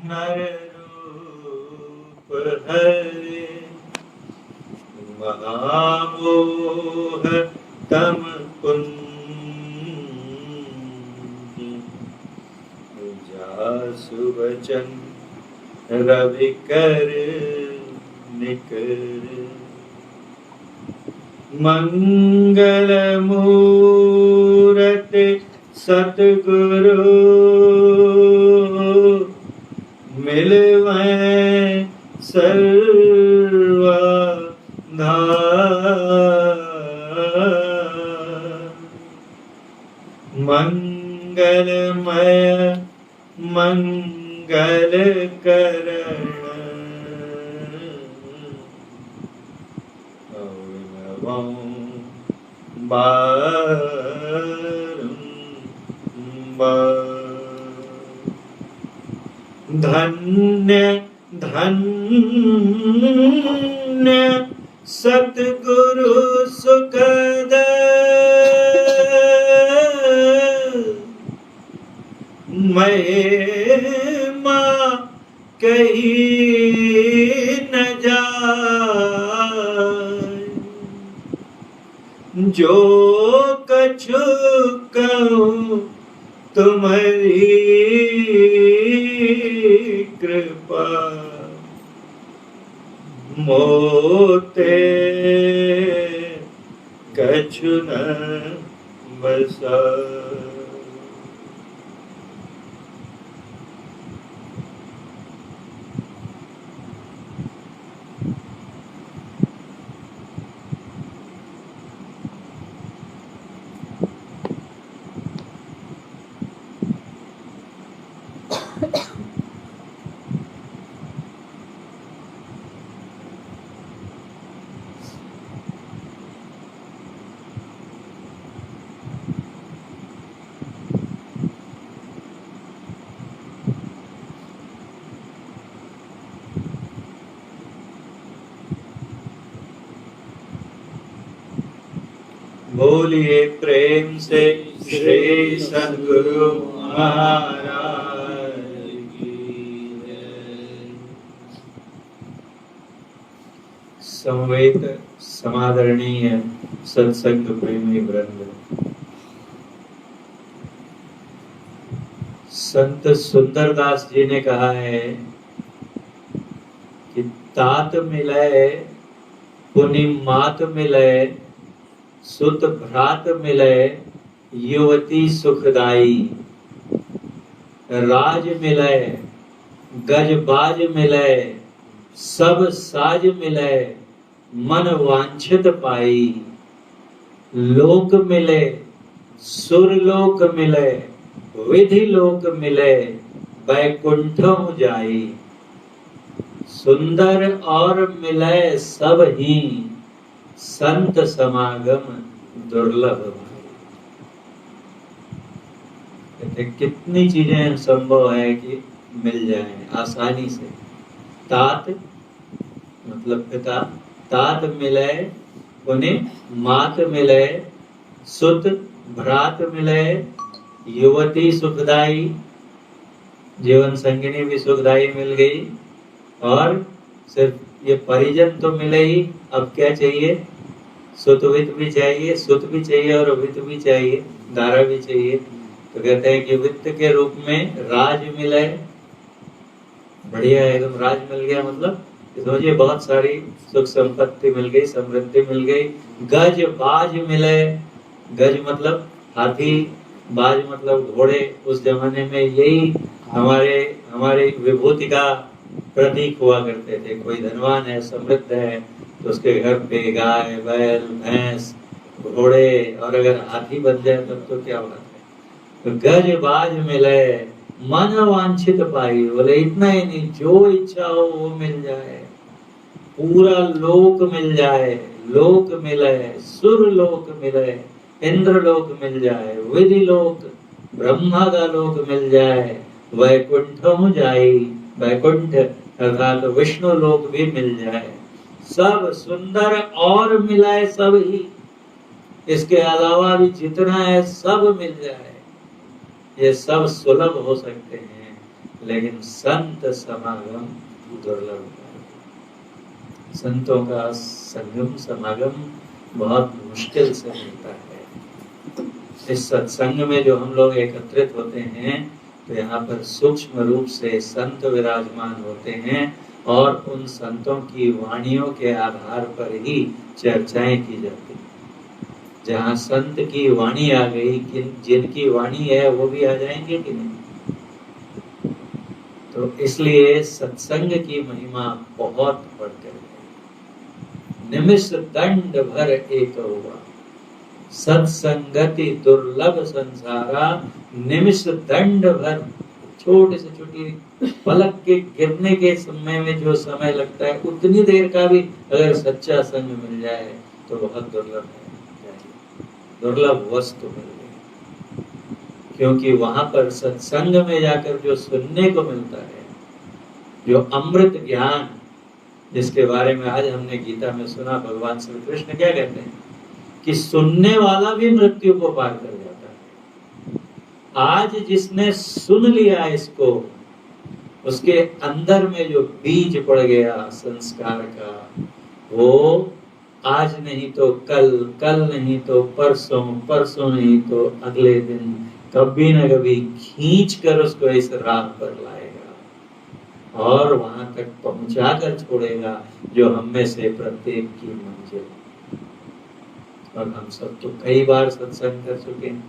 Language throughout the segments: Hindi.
नर रूप हरे महामोह तम कुंज जासु वचन रवि कर निकर मंगल मूरति सतगुरु मिलवै सर्वधाम मंगलमय मंगल करण धन्य धन्य सतगुरु सुखद महिमा कही न जाए जो कछु कहूँ तुम्हारी कृपा मोते कछु न बसा बोलिए प्रेम से श्री सद्गुरु महाराज की जय। समवेत समादरणीय सत्संग प्रेमी वृंद, संत सुंदरदास जी ने कहा है कि तात मिले पुनि मात मिले सुत भ्रात मिले युवती सुखदाई राज मिले गज बाज मिले सब साज मिले मन वांछित पाई लोक मिले सुरलोक मिले विधि लोक मिले बैकुंठम जाई सुंदर और मिले सब ही संत समागम दुर्लभ भाई। कितनी चीजें संभव है कि मिल जाए आसानी से। तात मतलब पिता, तात मिले उन्हें मात मिले सुत भ्रात मिले युवती सुखदाई जीवन संगिनी भी सुखदाई मिल गई और सिर्फ ये परिजन तो मिले ही, अब क्या चाहिए? सुतवित भी चाहिए, सुत भी चाहिए और वित्त भी चाहिए, धारा भी चाहिए। तो कहते हैं कि वित्त के रूप में राज मिले, बढ़िया एकदम राज मिल गया, मतलब सोचिए बहुत सारी सुख संपत्ति मिल गई, समृद्धि मिल गई। गज बाज मिले, गज मतलब हाथी, बाज मतलब घोड़े। उस जमाने में यही हमारे विभूति का प्रतीक हुआ करते थे। कोई धनवान है, समृद्ध है, तो उसके घर पे गाय बैल भैंस घोड़े और अगर हाथी बन जाए तब तो क्या बात है। तो गज बाज मिले मन वांछित पाई, बोले इतना ही नहीं, जो इच्छा हो वो मिल जाए, पूरा लोक मिल जाए, लोक मिले सुर लोक मिले इंद्र लोक मिल जाए, विधि लोक ब्रह्मा का लोक मिल जाए, वैकुंठम जाई, वैकुंठ अर्थात विष्णु लोक भी मिल जाए, सब सुंदर और मिलाए सब ही, इसके अलावा भी जितना है सब मिल जाए, ये सब सुलभ हो सकते हैं। लेकिन संत समागम दुर्लभ है। संतों का संगम समागम बहुत मुश्किल से मिलता है। इस सत्संग में जो हम लोग एकत्रित होते हैं तो यहाँ पर सूक्ष्म रूप से संत विराजमान होते हैं और उन संतों की वाणियों के आधार पर ही चर्चाएं की जाती हैं। जहाँ संत की वाणी आ गई, जिनकी वाणी है वो भी आ जाएंगे कि नहीं? तो इसलिए सत्संग की महिमा बहुत बढ़कर है। निमिष दंड भर एक हुआ, सत्संगति दुर्लभ संसारा। निमिष दंड भर, छोटे से छोटी पलक के गिरने के समय में जो समय लगता है, उतनी देर का भी अगर सच्चा संग मिल जाए तो बहुत दुर्लभ है, दुर्लभ वस्तु मिल गई। क्योंकि वहां पर सत्संग में जाकर जो सुनने को मिलता है, जो अमृत ज्ञान, जिसके बारे में आज हमने गीता में सुना, भगवान श्री कृष्ण क्या कहते हैं कि सुनने वाला भी मृत्यु को पार कर जाता है। आज जिसने सुन लिया इसको, उसके अंदर में जो बीज पड़ गया संस्कार का, वो आज नहीं तो कल, कल नहीं तो परसों, परसों नहीं तो अगले दिन, कभी न कभी खींच कर उसको इस राह पर लाएगा और वहां तक पहुंचा कर छोड़ेगा जो हम में से प्रत्येक की मंजिल। और हम सब तो कई बार सत्संग कर चुके हैं,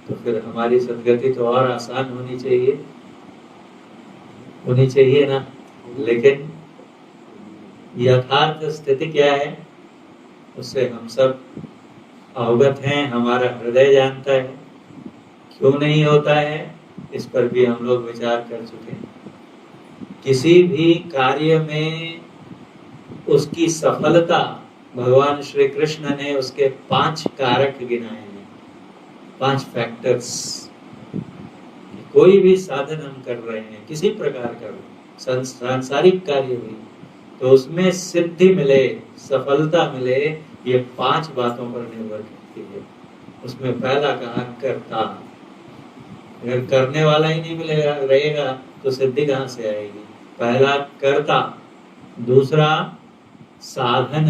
तो फिर हमारी सदगति तो और आसान होनी चाहिए ना। लेकिन यथार्थ स्थिति क्या है उससे हम सब अवगत हैं, हमारा हृदय जानता है। क्यों नहीं होता है इस पर भी हम लोग विचार कर चुके हैं। किसी भी कार्य में उसकी सफलता, भगवान श्री कृष्ण ने उसके 5 कारक गिनाए हैं, 5 फैक्टर्स। कोई भी साधन हम कर रहे हैं, किसी प्रकार का सांसारिक कार्य भी, तो उसमें सिद्धि मिले, सफलता मिले, ये 5 बातों पर निर्भर करती है। उसमें पहला कहा कर्ता। अगर करने वाला ही नहीं मिलेगा रहेगा तो सिद्धि कहाँ से आएगी? पहला कर्ता, दूसरा साधन।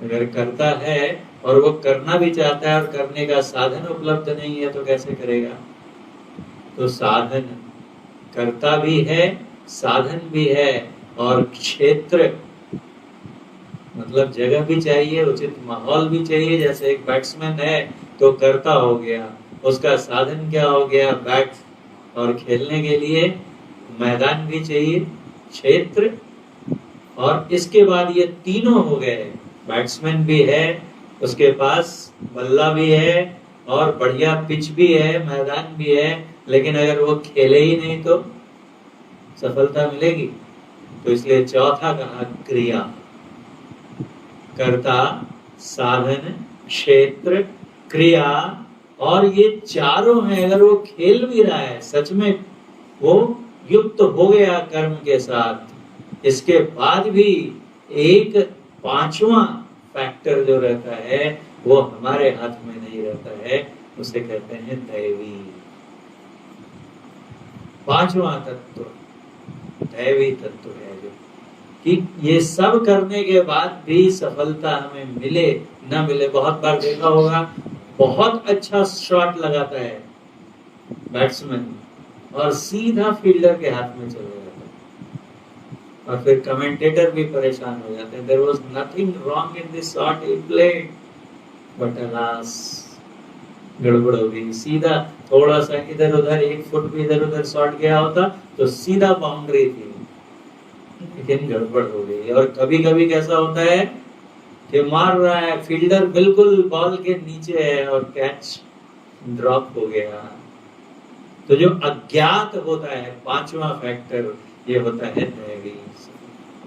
अगर करता है और वो करना भी चाहता है और करने का साधन उपलब्ध नहीं है तो कैसे करेगा? तो साधन, कर्ता भी है, साधन भी है, और क्षेत्र मतलब जगह भी चाहिए, उचित माहौल भी चाहिए। जैसे एक बैट्समैन है तो कर्ता हो गया, उसका साधन क्या हो गया? बैट, और खेलने के लिए मैदान भी चाहिए, क्षेत्र, और इसके बाद ये तीनों हो गए। बैट्समैन भी है, उसके पास बल्ला भी है, और बढ़िया पिच भी है, मैदान भी है, लेकिन अगर वो खेले ही नहीं तो सफलता मिलेगी? तो इसलिए चौथा कहा क्रिया। कर्ता, साधन, क्षेत्र, क्रिया, और ये चारों हैं। अगर वो खेल भी रहा है, सच में वो युक्त हो गया कर्म के साथ, इसके बाद भी एक 5वां फैक्टर जो रहता है वो हमारे हाथ में नहीं रहता है, उसे कहते हैं दैवी। 5वां तत्व दैवी तत्व है, जो कि ये सब करने के बाद भी सफलता हमें मिले न मिले। बहुत बार देखा होगा, बहुत अच्छा शॉट लगाता है बैट्समैन और सीधा फील्डर के हाथ में चला जाता है, और फिर कमेंटेटर भी परेशान हो जाते हैं। There was nothing wrong in the shot he played, but alas, गड़बड़ हो गई। सीधा थोड़ा सा इधर उधर, 1 फुट भी इधर उधर शॉट गया होता तो सीधा बाउंड्री थी, लेकिन गड़बड़ हो गई। और कभी कभी कैसा होता है कि मार रहा है, फील्डर बिल्कुल बॉल के नीचे है और कैच ड्रॉप हो गया। तो जो अज्ञात होता है, 5वां फैक्टर, ये होता है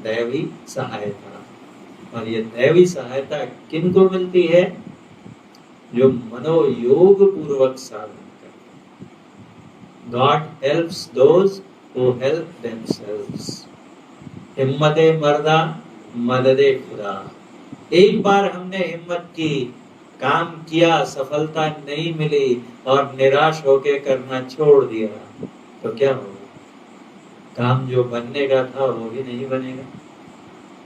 दैवी सहायता। और ये दैवी सहायता किनको मिलती है? जो मनोयोग पूर्वक साधन करते। God helps those who help themselves। हिम्मते मर्दा मददे खुदा। एक बार हमने हिम्मत की, काम किया, सफलता नहीं मिली और निराश होके करना छोड़ दिया, तो क्या होगा? काम जो बनने का था वो भी नहीं बनेगा।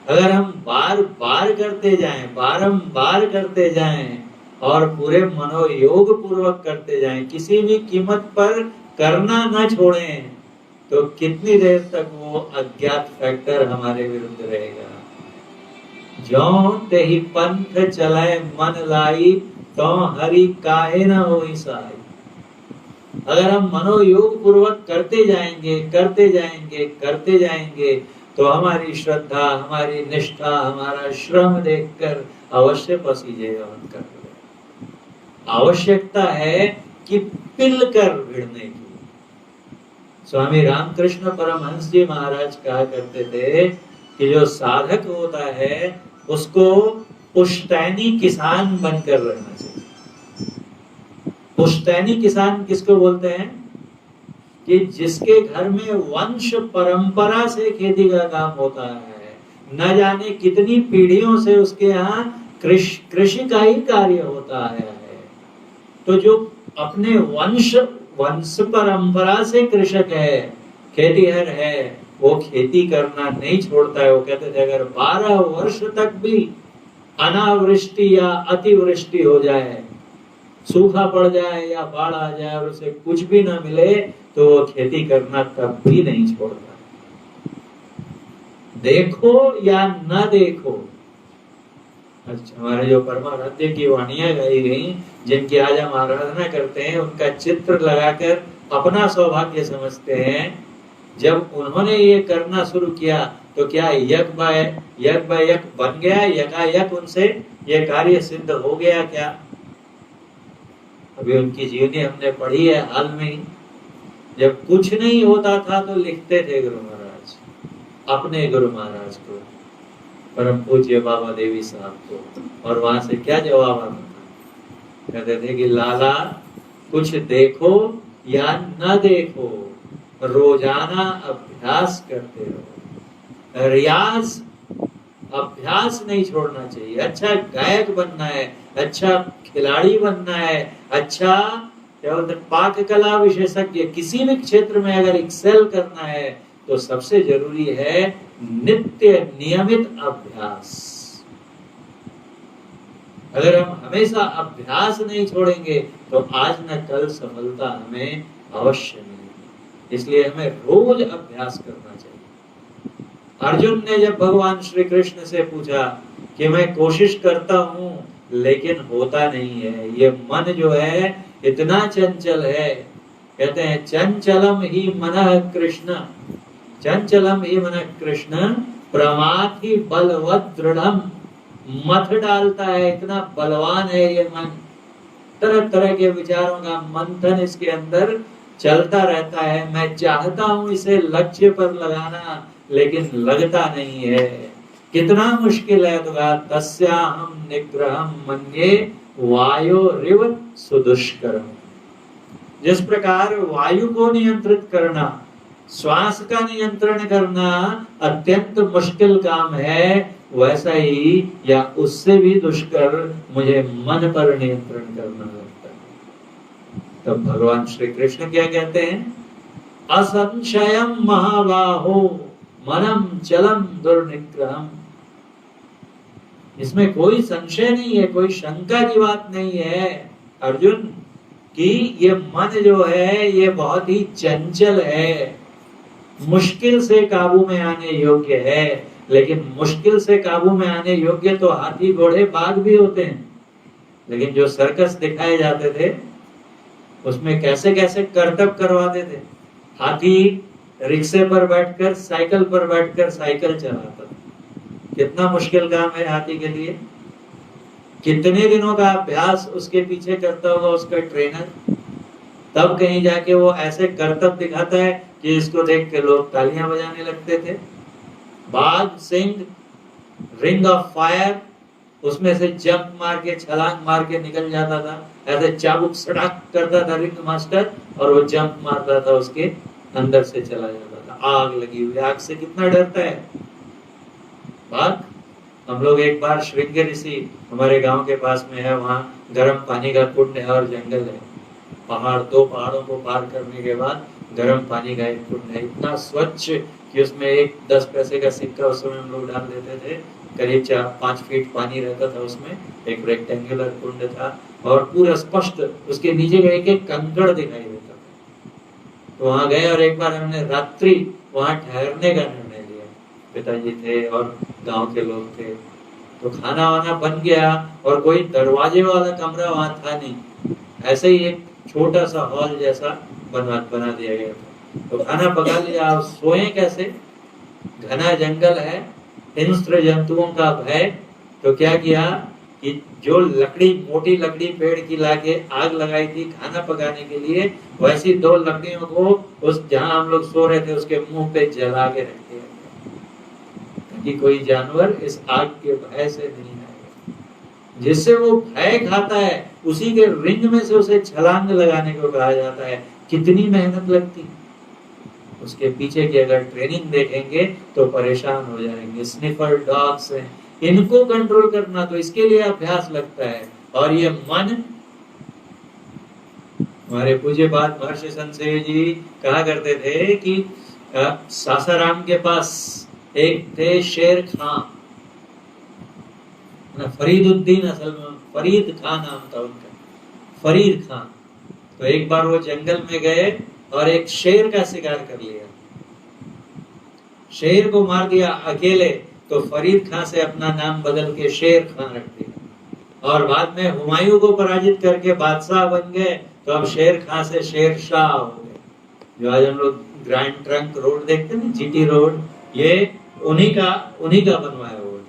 अगर हम बार बार करते जाएं, बारंबार करते जाएं और पूरे मनोयोग पूर्वक करते जाएं, किसी भी कीमत पर करना ना छोड़ें, तो कितनी देर तक वो अज्ञात फैक्टर हमारे विरुद्ध रहेगा। ज्यों ते ही पंथ चलाए मन लाई, तो हरि काहे न होई साई। अगर हम मनोयोग पूर्वक करते जाएंगे, करते जाएंगे, करते जाएंगे, तो हमारी श्रद्धा, हमारी निष्ठा, हमारा श्रम देखकर अवश्य पसीजेगा मन कर। आवश्यकता है कि पिल कर भिड़ने की। स्वामी रामकृष्ण परमहंस जी महाराज कहा करते थे कि जो साधक होता है उसको पुश्तैनी किसान बनकर रहना चाहिए। पुश्तैनी किसान किसको बोलते हैं? कि जिसके घर में वंश परंपरा से खेती का काम होता है, न जाने कितनी पीढ़ियों से उसके यहाँ कृषि का ही कार्य होता है। तो जो अपने वंश परंपरा से कृषक है, खेतीहर है, वो खेती करना नहीं छोड़ता है। वो कहते थे अगर 12 वर्ष तक भी अनावृष्टि या अतिवृष्टि हो जाए, सूखा पड़ जाए या बाढ़ आ जाए और उसे कुछ भी ना मिले, तो वो खेती करना तब भी नहीं छोड़ता। देखो या न देखो। अच्छा, हमारे जो परमाराध्य की वाणियां गाई गई, जिनकी आज हम आराधना करते हैं, उनका चित्र लगाकर अपना सौभाग्य समझते हैं। जब उन्होंने ये करना शुरू किया तो क्या यक बाय यक बन गया? यकायक उनसे ये कार्य सिद्ध हो गया क्या? अभी उनकी जीवनी हमने पढ़ी है हाल में ही। जब कुछ नहीं होता था तो लिखते थे गुरु महाराज, अपने गुरु महाराज को, परम पूज्य बाबा देवी साहब को, और वहां से क्या जवाब आता था? कहते थे कि लाला कुछ देखो या न देखो, रोजाना अभ्यास करते रहो। रियाज, अभ्यास नहीं छोड़ना चाहिए। अच्छा गायक बनना है, अच्छा खिलाड़ी बनना है, अच्छा क्या बोलते पाक कला विशेषज्ञ, किसी भी क्षेत्र में अगर एक्सेल करना है तो सबसे जरूरी है नित्य नियमित अभ्यास। अगर हम हमेशा अभ्यास नहीं छोड़ेंगे तो आज न कल सफलता हमें अवश्य मिलेगी। इसलिए हमें रोज अभ्यास करना चाहिए। अर्जुन ने जब भगवान श्री कृष्ण से पूछा कि मैं कोशिश करता हूं लेकिन होता नहीं है, ये मन जो है इतना चंचल है, कहते हैं चंचलम ही मनः कृष्ण, चंचलम ही मनः कृष्ण, प्रमाथि बलवत् दृढ़म। मथ डालता है, इतना बलवान है ये मन। तरह तरह के विचारों का मंथन इसके अंदर चलता रहता है। मैं चाहता हूं इसे लक्ष्य पर लगाना, लेकिन लगता नहीं है। कितना मुश्किल है। तो तस्याहं निग्रहं मन्ये वायोरिव सुदुष्करम्। जिस प्रकार वायु को नियंत्रित करना, श्वास का नियंत्रण करना अत्यंत मुश्किल काम है, वैसा ही या उससे भी दुष्कर मुझे मन पर नियंत्रण करना लगता है। तब भगवान श्री कृष्ण क्या कहते हैं? असंशयम महाबाहो मनम चलम दुर्निग्रहम। इसमें कोई संशय नहीं है, कोई शंका की बात नहीं है अर्जुन, कि ये मन जो है ये बहुत ही चंचल है, मुश्किल से काबू में आने योग्य है। लेकिन मुश्किल से काबू में आने योग्य तो हाथी घोड़े बाघ भी होते हैं। लेकिन जो सर्कस दिखाए जाते थे उसमें कैसे कैसे करतब करवाते थे। हाथी रिक्शे पर बैठकर, साइकिल पर बैठकर साइकिल चलाता था। कितना मुश्किल काम है हाथी के लिए। कितने दिनों का अभ्यास उसके पीछे करता होगा उसका ट्रेनर, तब कहीं जाके वो ऐसे करतब दिखाता है कि इसको देख के लोग तालियां बजाने लगते थे। बाघ, सिंह, रिंग ऑफ फायर, उसमें से जंप मार के, छलांग मार के निकल जाता था। ऐसे चाबुक सड़ाक करता था रिंग मास्टर और वो जंप मारता था, उसके अंदर से चला जाता था। आग लगी हुई, आग से कितना डरता है बाघ। हम लोग एक बार श्रृंगेरी ऋषि हमारे गांव के पास में है, वहां गर्म पानी का कुंड है और जंगल है। पहाड़, 2 पहाड़ों को पार करने के बाद गर्म पानी का एक कुंड है, इतना स्वच्छ कि उसमें एक 10 पैसे का सिक्का उस समय हम लोग डाल देते थे। करीब 4-5 फीट पानी रहता था उसमें, एक रेक्टेंगुलर कुंड था और पूरा स्पष्ट उसके नीचे का एक एक कंकड़ दिखाई देता था। तो वहां गए और एक बार हमने रात्रि वहां ठहरने का निर्णय लिया। पिताजी थे और गांव के लोग थे, तो खाना वाना बन गया और कोई दरवाजे वाला कमरा वहां था नहीं, ऐसे ही एक छोटा सा हॉल जैसा बना दिया गया था। तो खाना पका लिया, आप सोए कैसे, घना जंगल है, हिंस्र जंतुओं का भय। तो क्या किया कि जो लकड़ी, मोटी लकड़ी पेड़ की लाके आग लगाई थी खाना पकाने के लिए, वैसी 2 लकड़ियों को उस जहां हम लोग सो रहे थे उसके मुंह पे जला के रख दिया ताकि कोई जानवर इस आग के भय से नहीं आएगा। जिससे वो भय खाता है उसी के रिंग में से उसे छलांग लगाने को कहा जाता है। कितनी मेहनत लगती है उसके पीछे की, अगर ट्रेनिंग देखेंगे तो परेशान हो जाएंगे। स्निफर डॉग्स हैं, इनको कंट्रोल करना तो इसके लिए अभ्यास लगता है। और ये मन, हमारे पूज्य बात महर्षि संशय जी कहा करते थे कि सासाराम के पास एक थे शेर खां, फरीदुद्दीन, असल में फरीद खां नाम था उनका, फरीद खां। तो एक बार वो जंगल में गए और एक शेर का शिकार कर लिया, शेर को मार दिया अकेले। तो फरीद खां से अपना नाम बदल के शेर खां रख दिया और बाद में हुमायूं को पराजित करके बादशाह बन गए। तो अब शेर खां से शेर शाह हो गए। जो आज हम लोग ग्रैंड ट्रंक रोड देखते हैं, जीटी रोड, ये उन्हीं का बनवाया हुआ।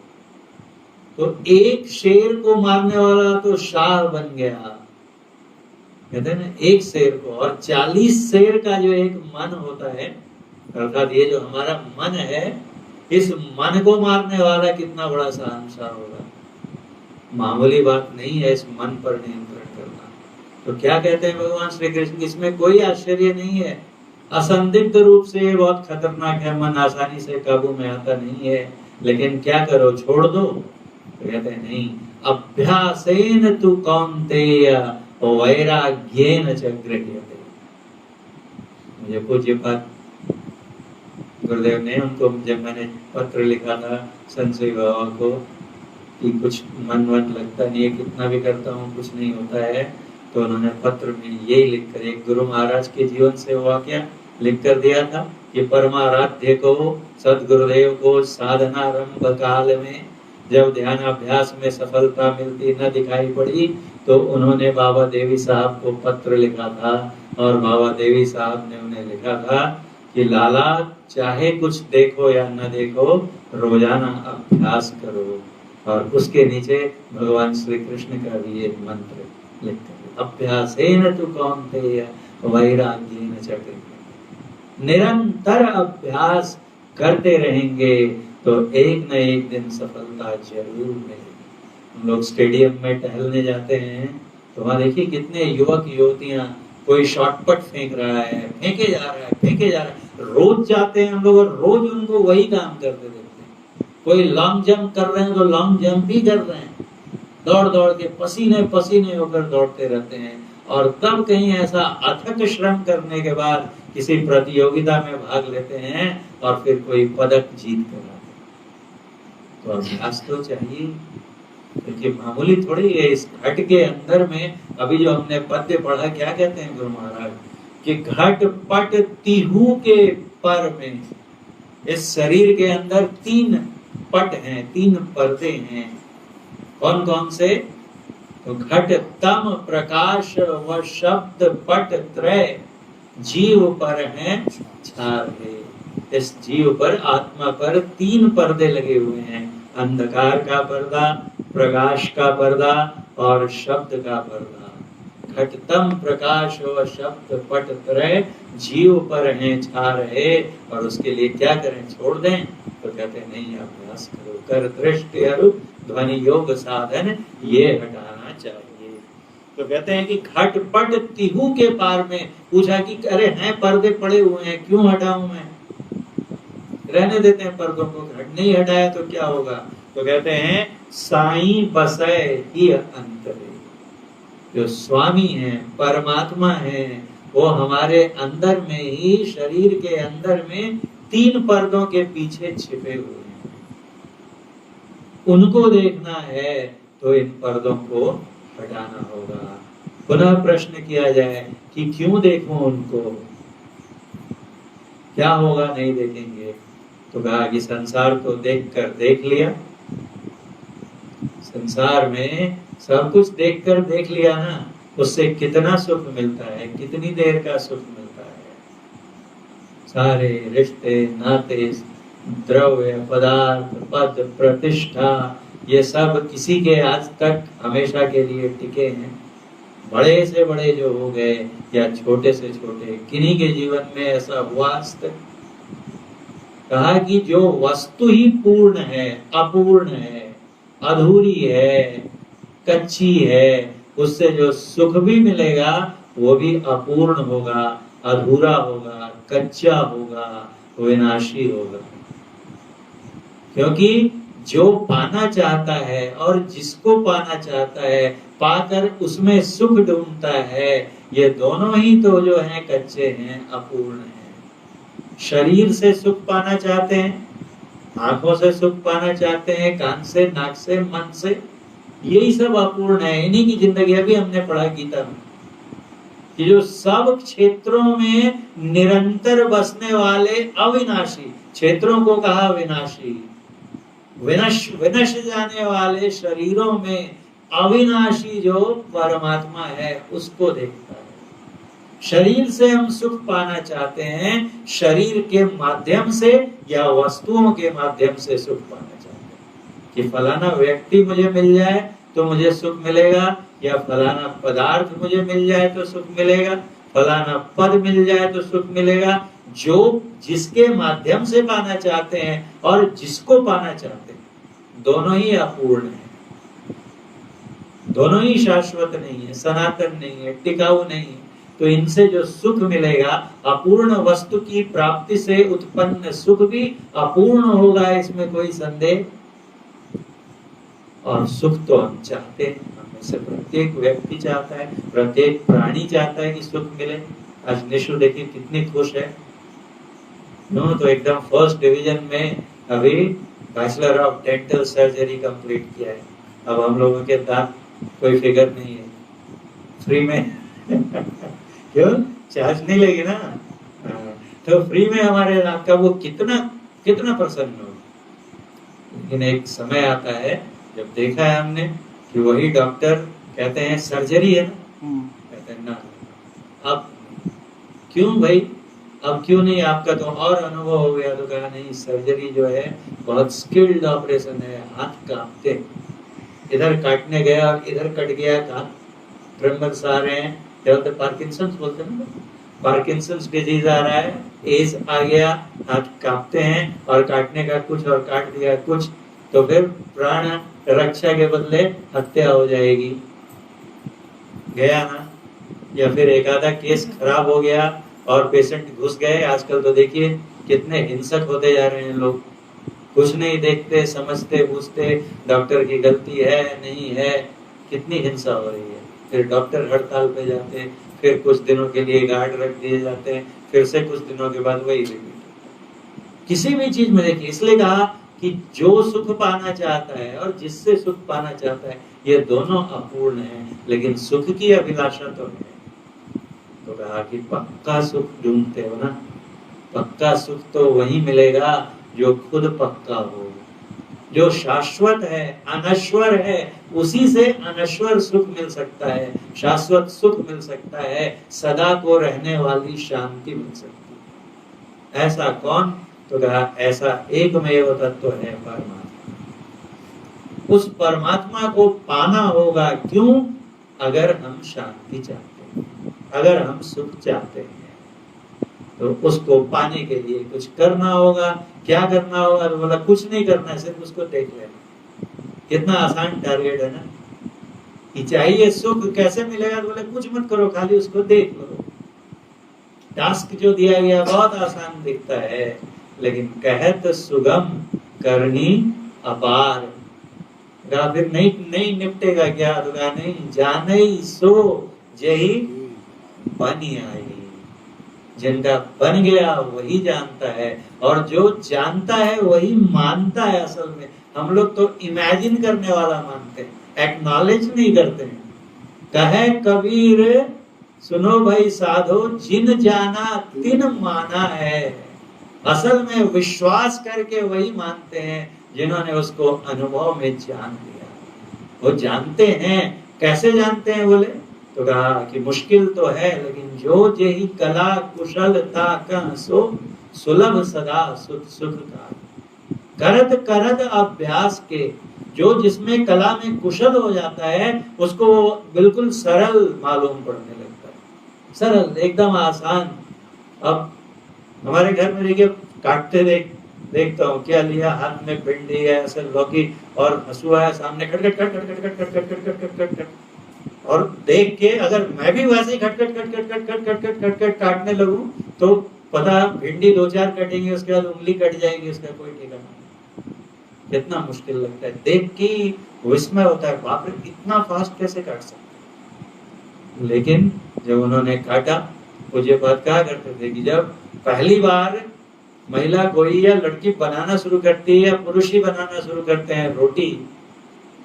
तो एक शेर को मारने वाला तो शाह बन गया, कहते हैं ना, एक शेर को। और 40 शेर का जो एक मन होता है, अर्थात ये जो हमारा मन है, इस मन को मारने वाला कितना बड़ा शहंशाह होगा। मामूली बात नहीं है इस मन पर नियंत्रण करना। तो क्या कहते हैं भगवान श्री कृष्ण, इसमें कोई आश्चर्य नहीं है। असंदिग्ध रूप से बहुत खतरनाक है, मन आसानी से काबू में आता नहीं है, लेकिन क्या करो, छोड़ दो। तो कहते हैं नहीं, अभ्यासेन तु कौन्तेय वैराग्येन च गृह्यते। मुझे पूज्य बात गुरुदेव ने उनको, जब मैंने पत्र लिखा था संशय बाबा को कि कुछ मन लगता नहीं है, कितना भी करता हूँ कुछ नहीं होता है, तो उन्होंने पत्र में यही लिखकर, एक गुरु महाराज के जीवन से वाकया लिख कर दिया था कि परमाराध्य को, सदगुरुदेव को साधनारंभ काल में जब ध्यान अभ्यास में सफलता मिलती न दिखाई पड़ी, तो उन्होंने बाबा देवी साहब को पत्र लिखा था और बाबा देवी साहब ने उन्हें लिखा था कि लाला, चाहे कुछ देखो या न देखो, रोजाना अभ्यास करो। और उसके नीचे भगवान श्री कृष्ण का भी एक मंत्र लिखा है, अभ्यासेन तु कौन्तेय वैराग्येन च गृह्यते। निरंतर अभ्यास करते रहेंगे तो एक न एक दिन सफलता जरूर मिलेगी। हम लोग स्टेडियम में टहलने जाते हैं तो वहां देखिए कितने युवक युवतियां, कोई शॉटपट फेंक रहा है, फेंके जा रहा है। रोज जाते हैं हम लोग और रोज उनको वही काम करते देखते हैं। कोई लॉन्ग जंप कर रहे हैं तो लॉन्ग जंप ही कर रहे हैं, दौड़ दौड़ के पसीने पसीने होकर दौड़ते रहते हैं। और तब कहीं ऐसा अथक श्रम करने के बाद किसी प्रतियोगिता में भाग लेते हैं और फिर कोई पदक जीत कर आते हैं। तो अभ्यास तो चाहिए, क्योंकि मामूली थोड़ी है। इस घट के अंदर में अभी जो हमने पद्य पढ़ा, क्या कहते हैं गुरु महाराज कि घट पट तिहु के पर में, इस शरीर के अंदर 3 पट हैं, 3 पर्दे हैं। कौन कौन से? तो घट, तम, प्रकाश व शब्द पट त्रय जीव पर हैं चार है। इस जीव पर, आत्मा पर 3 पर्दे लगे हुए हैं, अंधकार का पर्दा, प्रकाश का पर्दा और शब्द का पर्दा। घटतम प्रकाश व शब्द पट त्रय जीव पर हैं छार है। और उसके लिए क्या करें, छोड़ दें? तो कहते हैं नहीं, अभ्यास करो, कर दृष्टि अरु ध्वनि योग साधन ये हटाना चाहिए। तो कहते हैं कि घट पट तिहु के पार में पूछा कि अरे हैं पर्दे पड़े हुए हैं, क्यों हटाऊं मैं? रहने देते हैं पर्दों को, घट नहीं हटाया तो क्या होगा? तो कहते हैं साई बसय ही अंतरे, जो स्वामी है, परमात्मा है, वो हमारे अंदर में ही, शरीर के अंदर में 3 पर्दों के पीछे छिपे हुए हैं। उनको देखना है तो इन पर्दों को हटाना होगा। पुनः प्रश्न किया जाए कि क्यों देखूं उनको, क्या होगा नहीं देखेंगे? तो कहा कि संसार तो देखकर देख लिया, संसार में सब कुछ देखकर देख लिया ना, उससे कितना सुख मिलता है, कितनी देर का सुख मिलता है। सारे रिश्ते नाते, द्रव्य पदार्थ, पद प्रतिष्ठा, ये सब किसी के आज तक हमेशा के लिए टिके हैं? बड़े से बड़े जो हो गए या छोटे से छोटे, किन्हीं के जीवन में ऐसा हुआ आज तक? कहा कि जो वस्तु ही पूर्ण है, अपूर्ण है, अधूरी है, कच्ची है, उससे जो सुख भी मिलेगा वो भी अपूर्ण होगा, अधूरा होगा, कच्चा होगा, विनाशी होगा। क्योंकि जो पाना चाहता है और जिसको पाना चाहता है, पाकर उसमें सुख ढूंढता है, ये दोनों ही तो जो हैं कच्चे हैं, अपूर्ण हैं। शरीर से सुख पाना चाहते हैं, आंखों से सुख पाना चाहते हैं, कान से, नाक से, मन से, यही सब अपूर्ण है। इन्हीं की जिंदगी अभी हमने पढ़ा गीता में कि जो सब क्षेत्रों में निरंतर बसने वाले अविनाशी, क्षेत्रों को कहा विनाशी, विनश जाने वाले शरीरों में अविनाशी जो परमात्मा है उसको देखता है। शरीर से हम सुख पाना चाहते हैं, शरीर के माध्यम से या वस्तुओं के माध्यम से सुख पाना चाहते हैं कि फलाना व्यक्ति मुझे मिल जाए तो मुझे सुख मिलेगा, या फलाना पदार्थ मुझे मिल जाए तो सुख मिलेगा, फलाना पद मिल जाए तो सुख मिलेगा। जो जिसके माध्यम से पाना चाहते हैं और जिसको पाना चाहते हैं, दोनों ही अपूर्ण है, दोनों ही शाश्वत नहीं है, सनातन नहीं है, टिकाऊ नहीं है। तो इनसे जो सुख मिलेगा, अपूर्ण वस्तु की प्राप्ति से उत्पन्न सुख भी अपूर्ण होगा, इसमें कोई संदेह। और सुख तो हम चाहते हैं, हमें से प्रत्येक व्यक्ति चाहता है, प्रत्येक प्राणी चाहता है कि सुख मिले। आज निशु देखिए कितनी खुश है, तो एकदम फर्स्ट डिवीजन में अभी bachelor of dental surgery complete किया है। अब हम लोगों के दांत कोई फिगर नहीं है, फ्री में क्यों? चार्ज नहीं लगी ना, तो फ्री में हमारे दांत का वो कितना प्रसन्न हो। लेकिन एक समय आता है जब देखा है हमने कि वही डॉक्टर कहते हैं सर्जरी है ना, कहते हैं ना, अब क्यों भाई, अब क्यों नहीं, आपका तो और अनुभव हो गया। तो कहा नहीं, सर्जरी जो है बहुत स्किल्ड ऑपरेशन है, हाथ कांपते, इधर काटने गया और इधर कट गया, दांत ट्रेमर्स आ रहे हैं, पार्किंसंस बोलते हैं ना, पार्किंसंस डिजीज आ रहा है, एज आ गया, हाथ कांपते हैं और काटने का कुछ और काट दिया कुछ, तो फिर प्राण रक्षा के बदले हत्या हो जाएगी, गया ना। या फिर एक आधा केस खराब हो गया और पेशेंट घुस गए। आजकल तो देखिए कितने हिंसक होते जा रहे हैं लोग, कुछ नहीं देखते, समझते बूझते, डॉक्टर की गलती है नहीं है, कितनी हिंसा हो रही है। फिर डॉक्टर हड़ताल पे जाते हैं, फिर कुछ दिनों के लिए गार्ड रख दिए जाते हैं, फिर से कुछ दिनों के बाद वही रिपीट। किसी भी चीज में देखिए, इसलिए कहा कि जो सुख पाना चाहता है और जिससे सुख पाना चाहता है, ये दोनों अपूर्ण हैं, लेकिन सुख की अभिलाषा तो है। तो कहा कि पक्का सुख ढूंढते हो ना, पक्का सुख तो वही मिलेगा जो खुद पक्का हो, जो शाश्वत है, अनश्वर है, उसी से अनश्वर सुख मिल सकता है, शाश्वत सुख मिल सकता है, सदा को रहने वाली शांति मिल सकती है। ऐसा कौन? तो कहा ऐसा एकमेव तत्व है परमात्मा। उस परमात्मा को पाना होगा। क्यों? अगर हम शांति चाहते हैं, अगर हम सुख चाहते हैं, तो उसको पाने के लिए कुछ करना होगा। क्या करना होगा? तो बोला कुछ नहीं करना है, सिर्फ उसको देख लेना। कितना आसान टारगेट है ना, कि चाहिए सुख, कैसे मिलेगा? तो बोले कुछ मत करो, खाली उसको देख लो। टास्क जो दिया गया बहुत आसान दिखता है, लेकिन कहत सुगम करनी अपार। कहा फिर नहीं नहीं निपटेगा क्या? तो कहा नहीं, जाने सो जही बनी आई। जिनका बन गया वही जानता है, और जो जानता है वही मानता है। असल में हम लोग तो इमेजिन करने वाला मानते हैं, एक्नॉलेज नहीं करते हैं। कहे कबीर सुनो भाई साधो, जिन जाना तिन माना है। असल में विश्वास करके वही मानते हैं जिन्होंने उसको अनुभव में जान लिया। वो जानते हैं, कैसे जानते हैं बोले? तो कहा कि मुश्किल तो है, लेकिन जो जेहि कला कुशलता का सो सुलभ सदा सुख का। करत करत अभ्यास के, जो जिसमें कला में कुशल हो जाता है उसको बिल्कुल सरल मालूम पड़ने लगता है, सरल एकदम आसान। अब हमारे घर में देखिए काटते देखता हूँ, क्या लिया हाथ में, भिंडी है, ऐसे लौकी और हसुआ है सामने, खट खट खट खट खट खट खट खट खट खट खट खट, और देख के अगर मैं भी वैसे ही खट खट खट खट खट खट खट खट खट खट काटने लगूं तो पता भिंडी 2-4 कटेंगे, उसके बाद उंगली कट जाएगी, उसका कोई ठिकाना नहीं। कितना मुश्किल लगता है, देख के विस्मय होता है, बाप रे इतना फास्ट कैसे काट सकते। लेकिन जब उन्होंने काटा, पूज्य बात कहा करते थे कि जब पहली बार महिला कोई या लड़की बनाना शुरू करती है या पुरुष ही बनाना शुरू करते हैं रोटी,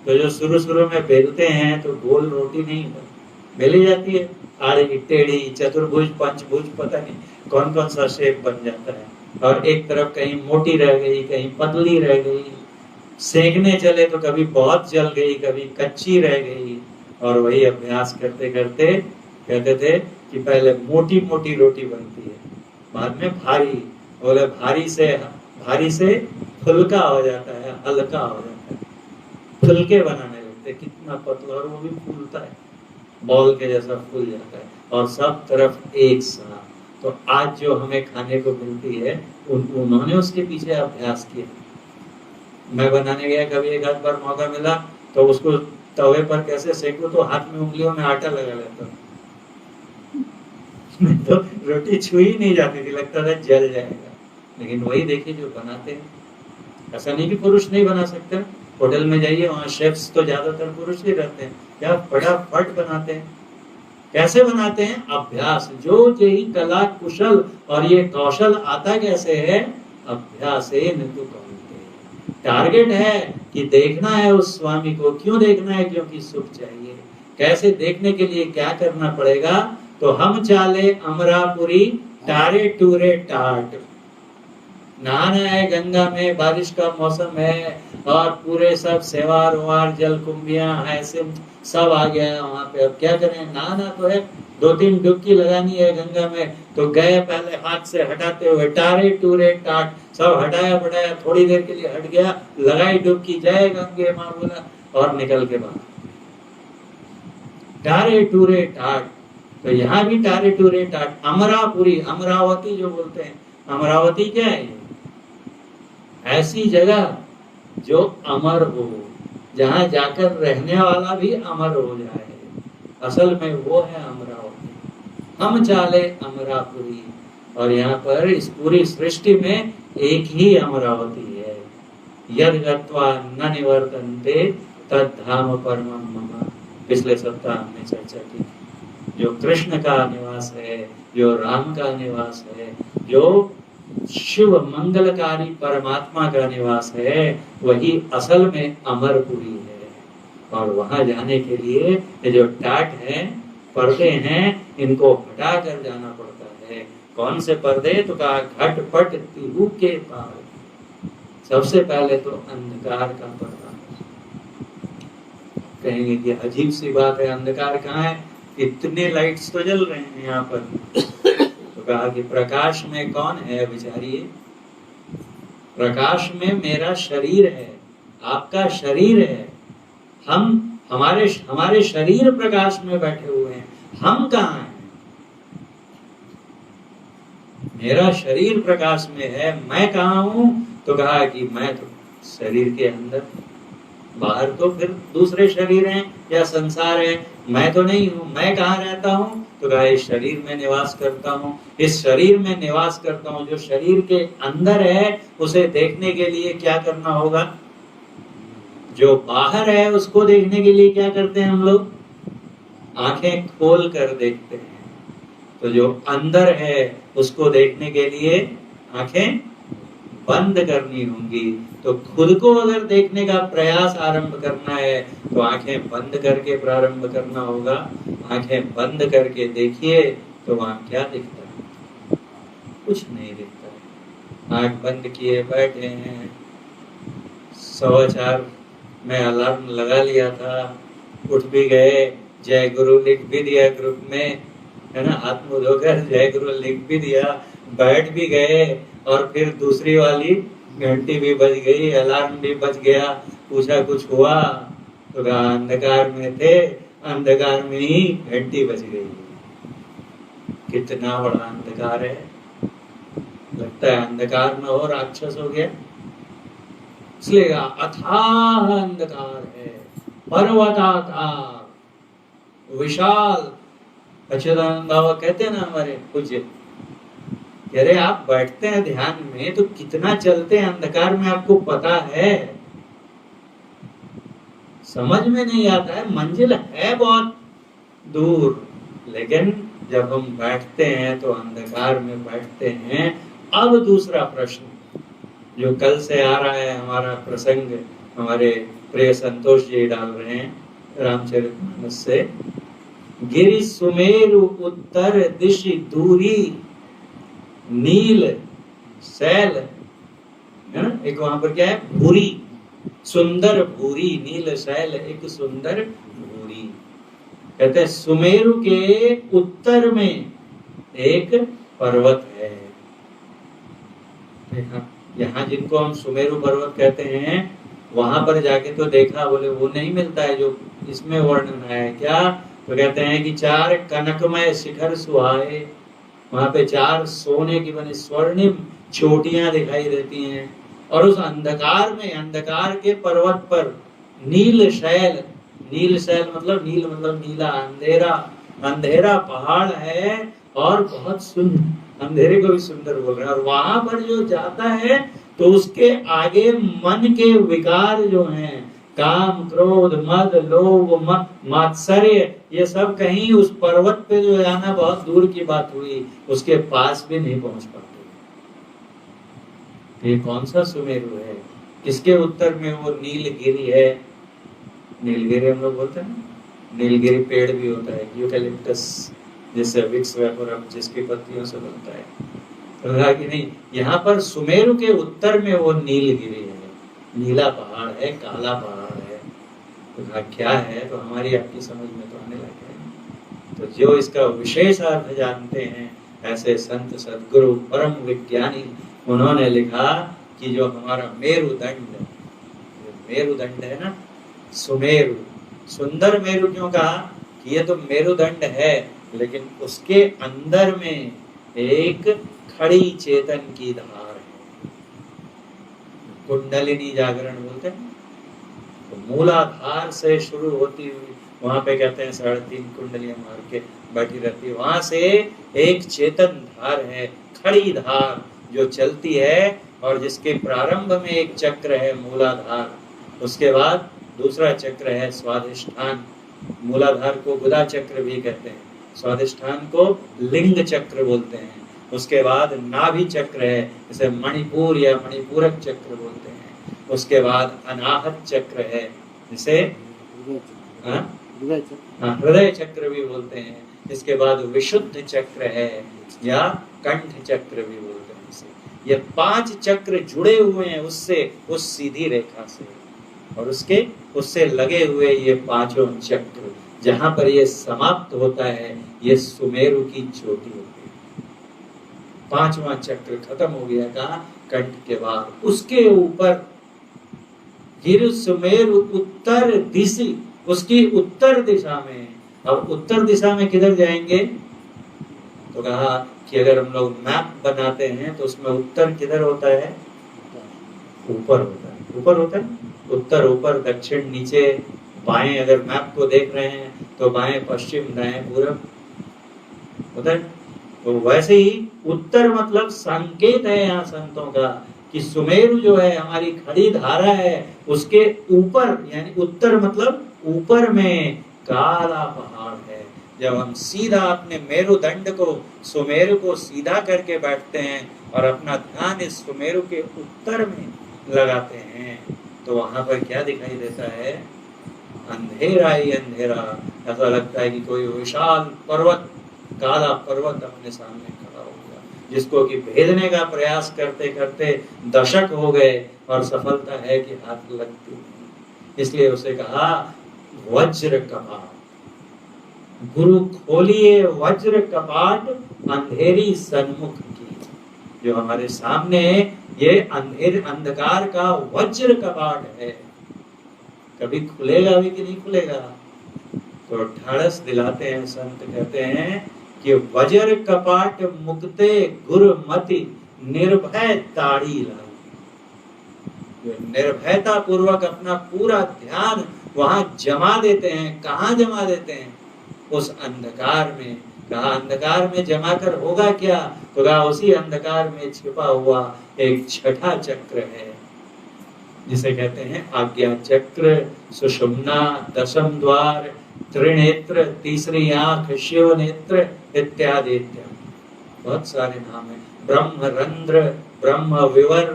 तो जो शुरू में बेलते हैं तो गोल रोटी नहीं बेली जाती है, आड़ी टेढ़ी चतुर्भुज पंचभुज पता नहीं कौन कौन सा शेप बन जाता है, और एक तरफ कहीं मोटी रह गई, कहीं पतली रह गई, सेकने चले तो कभी बहुत जल गई, कभी कच्ची रह गई। और वही अभ्यास करते करते कहते थे कि पहले मोटी मोटी रोटी बनती है, बाद में भारी, बोले भारी से फुल्का हो जाता है, हल्का हो जाता है, फुलके बनाने लगते, कितना पतला, और वो भी फूलता है, बॉल के जैसा फूल जाता है, और सब तरफ एक साथ। तो आज जो हमें खाने को मिलती है उन्होंने उसके पीछे अभ्यास किया। मैं बनाने गया कभी एक आध बार मौका मिला तो उसको तवे पर कैसे सेकूं तो हाथ में उंगलियों में आटा लगा लेता तो रोटी छुई नहीं जाती थी, लगता था जल जाएगा। लेकिन वही देखिए जो बनाते हैं, ऐसा नहीं कि पुरुष नहीं बना सकते, होटल में जाइए वहाँ शेफ्स तो ज्यादातर पुरुष ही रहते हैं, क्या फटाफट बनाते हैं। कैसे बनाते हैं? अभ्यास, जो यही कला कुशल और ये कौशल आता कैसे है? अभ्यास। टारगेट है कि देखना है उस स्वामी को। क्यों देखना है? क्योंकि सुख चाहिए। कैसे देखने के लिए क्या करना पड़ेगा? तो हम चाले अमरापुरी टारे टूरे टाट। नहाना है गंगा में, बारिश का मौसम है और पूरे सब सेवार वार जल कुंभियां ऐसे सब आ गया है वहां पे। अब क्या करें? नहाना तो है, 2-3 डुबकी लगानी है गंगा में, तो गए पहले हाथ से हटाते हुए टारे टूरे टाट, सब हटाया बढ़ाया, थोड़ी देर के लिए हट गया, लगाई डुबकी, जय गंगे माँ बोला और निकल के बाहर। टारे टूरे टाट, तो यहाँ भी टारे टूरे टाट। अमरापुरी, अमरावती जो बोलते हैं, अमरावती क्या है? ऐसी जगह जो अमर हो, जहां जाकर रहने वाला भी अमर हो जाए, असल में वो है अमरावती। हम चाले अमरापुरी, और यहाँ पर इस पूरी सृष्टि में एक ही अमरावती है। यद गत्वा न निवर्तन्ते तद धाम परमं मम। पिछले सप्ताह हमने चर्चा की, जो कृष्ण का निवास है, जो राम का निवास है, जो शिव मंगलकारी परमात्मा का निवास है, वही असल में अमरपुरी है। और वहां जाने के लिए ये जो टाट है, पर्दे हैं, इनको हटा कर जाना पड़ता है। कौन से पर्दे? तो कहा घटपट तिहु के पार। सबसे पहले तो अंधकार का पर्दा। कहेंगे कि अजीब सी बात है, अंधकार कहाँ है? इतने लाइट्स तो जल रहे हैं यहाँ पर। तो कहा कि प्रकाश में कौन है? विचारिए, प्रकाश में मेरा शरीर है, आपका शरीर है। हमारे शरीर प्रकाश में बैठे हुए हैं, हम कहाँ हैं? मेरा शरीर प्रकाश में है, मैं कहाँ हूं? तो कहा कि मैं तो शरीर के अंदर, बाहर तो फिर दूसरे शरीर हैं या संसार है, मैं तो नहीं हूं। मैं कहाँ रहता हूं? तो कहा इस शरीर में निवास करता हूं। इस शरीर में निवास करता हूं, जो शरीर के अंदर है, उसे देखने के लिए क्या करना होगा? जो बाहर है उसको देखने के लिए क्या करते हैं हम लोग? आंखें खोल कर देखते हैं। तो जो अंदर है उसको देखने के लिए आंखें बंद करनी होंगी। तो खुद को अगर देखने का प्रयास आरंभ करना है तो आंखें बंद करके प्रारंभ करना होगा। आंखें बंद करके देखिए तो वहां क्या दिखता है? कुछ नहीं दिखता है। आंख बंद किए बैठे हैं। 4:15 में अलार्म लगा लिया था, उठ भी गए, जय गुरु लिख भी दिया ग्रुप में, है ना, हाथ मुंह धोकर जय गुरु लिख भी दिया, बैठ भी गए, और फिर दूसरी वाली घंटी भी बज गई, अलार्म भी बज गया। पूछा कुछ हुआ? तो कहा अंधकार में थे, अंधकार में ही घंटी बज गई। कितना बड़ा अंधकार है! लगता है अंधकार में और राक्षस हो गया। इसलिए अथाह अंधकार है, पर्वताकार, विशाल। अच्युतानंद बाबा कहते हैं ना हमारे पूज्य, अरे आप बैठते हैं ध्यान में तो कितना चलते हैं अंधकार में, आपको पता है? समझ में नहीं आता है, मंजिल है बहुत दूर, लेकिन जब हम बैठते हैं तो अंधकार में बैठते हैं। अब दूसरा प्रश्न जो कल से आ रहा है, हमारा प्रसंग हमारे प्रिय संतोष जी डाल रहे हैं रामचरितमानस से, गिरि सुमेरु उत्तर दिश दूरी नील शैल, है ना, एक वहां पर क्या है? भूरी, सुंदर भूरी, नील शैल एक सुंदर भूरी। कहते हैं सुमेरु के उत्तर में एक पर्वत है। यहाँ जिनको हम सुमेरु पर्वत कहते हैं, वहां पर जाके तो देखा, बोले वो नहीं मिलता है जो इसमें वर्णन है। क्या? तो कहते हैं कि 4 कनकमय शिखर सुहाए, वहां पे 4 सोने की बनी स्वर्णिम चोटियां दिखाई देती हैं, और उस अंधकार में, अंधकार के पर्वत पर नील शैल, नील शैल मतलब नील मतलब नीला, अंधेरा, अंधेरा पहाड़ है, और बहुत सुंदर, अंधेरे को भी सुंदर बोल रहे हैं। और वहां पर जो जाता है तो उसके आगे मन के विकार जो हैं, काम क्रोध मद लोभ मात्सर्य, ये सब कहीं उस पर्वत पे जो जाना बहुत दूर की बात हुई, उसके पास भी नहीं पहुंच पाते। ये कौन सा सुमेरु है? किसके उत्तर में वो नीलगिरी है? नीलगिरी हम लोग बोलते हैं, नीलगिरी पेड़ भी होता है, यूकैलिप्टस, जिससे विक्स वेपोरम, जिसकी पत्तियों से बनता है। तो कहा कि नहीं, यहाँ पर सुमेरु के उत्तर में वो नीलगिरी है, नीला पहाड़ है, काला पहाड़ है। तो कहा क्या है? तो हमारी आपकी समझ में तो आने लगे हैं। तो जो इसका विशेष अर्थ जानते हैं ऐसे संत सद्गुरु परम विज्ञानी, उन्होंने लिखा कि जो हमारा मेरुदंड, मेरुदंड है ना, सुमेरु, सुंदर मेरु क्यों कहा? कि ये तो मेरुदंड है, लेकिन उसके अंदर में एक खड़ी चेतन की धार है, कुंडलिनी जागरण बोलते हैं। तो मूलाधार से शुरू होती हुई, वहां पे कहते हैं 3.5 कुंडलियां मार के बैठी रहती है, वहां से एक चेतन धार है, खड़ी धार जो चलती है, और जिसके प्रारंभ में एक चक्र है मूलाधार, उसके बाद दूसरा चक्र है स्वाधिष्ठान। मूलाधार को गुदा चक्र भी कहते हैं, स्वाधिष्ठान को लिंग चक्र बोलते हैं। उसके बाद नाभि चक्र है, जिसे मणिपुर या मणिपूरक चक्र बोलते हैं। उसके बाद अनाहत चक्र है, जिसे हृदय चक्र भी बोलते हैं। इसके बाद विशुद्ध चक्र है, या कंठ चक्र भी बोलते हैं इसे। ये 5 चक्र जुड़े हुए हैं उससे, उस सीधी रेखा से, और उसके उससे लगे हुए ये 5 चक्र, जहां पर ये समाप्त होता है, ये सुमेरु की चोटी होती है। 5वां चक्र खत्म हो गया, कहा कंठ के बाद। उसके ऊपर गिर सुमेरु उत्तर दिशा, उसकी उत्तर दिशा में। अब उत्तर दिशा में किधर जाएंगे? तो कहा कि अगर हम लोग मैप बनाते हैं तो उसमें उत्तर किधर होता है? ऊपर होता है, ऊपर होता है। उत्तर ऊपर, दक्षिण नीचे, बाएं अगर मैप को देख रहे हैं तो बाएं पश्चिम, दाएं पूरब होता है। तो वैसे ही उत्तर मतलब संकेत है यहाँ संतों का कि सुमेरु जो है हमारी खड़ी धारा है, उसके ऊपर यानी उत्तर मतलब ऊपर में काला पहाड़ है। जब हम सीधा अपने मेरुदंड को सुमेरु को सीधा करके बैठते हैं और अपना ध्यान इस सुमेरु के उत्तर में लगाते हैं तो वहां पर क्या दिखाई देता है? अंधेरा ही अंधेरा। ऐसा लगता है कि कोई विशाल पर्वत, काला पर्वत अपने सामने खड़ा हो गया, जिसको कि भेदने का प्रयास करते करते दशक हो गए और सफलता है कि हाथ लगती नहीं। इसलिए उसे कहा वज्र कपाट। गुरु खोलिए वज्र कपाट अंधेरी सन्मुख की। जो हमारे सामने ये अंधकार का वज्र कपाट है, कभी खुलेगा भी कि नहीं खुलेगा? तो ढाढ़स दिलाते हैं संत, कहते हैं कि वज्र कपाट मुक्ते गुरुमति निर्भय ताड़ी लाई। जो निर्भयता पूर्वक अपना पूरा ध्यान वहां जमा देते हैं। कहाँ जमा देते हैं? उस अंधकार में। कहा अंधकार में जमा कर होगा क्या? तो कहा उसी अंधकार में छिपा हुआ एक छठा चक्र है, जिसे कहते हैं आज्ञा चक्र, सुषुम्ना, दशम द्वार, त्रिनेत्र, तीसरी आंख, शिव नेत्र इत्यादि इत्यादि। बहुत सारे नाम है। ब्रह्म रंध्र, ब्रह्म विवर,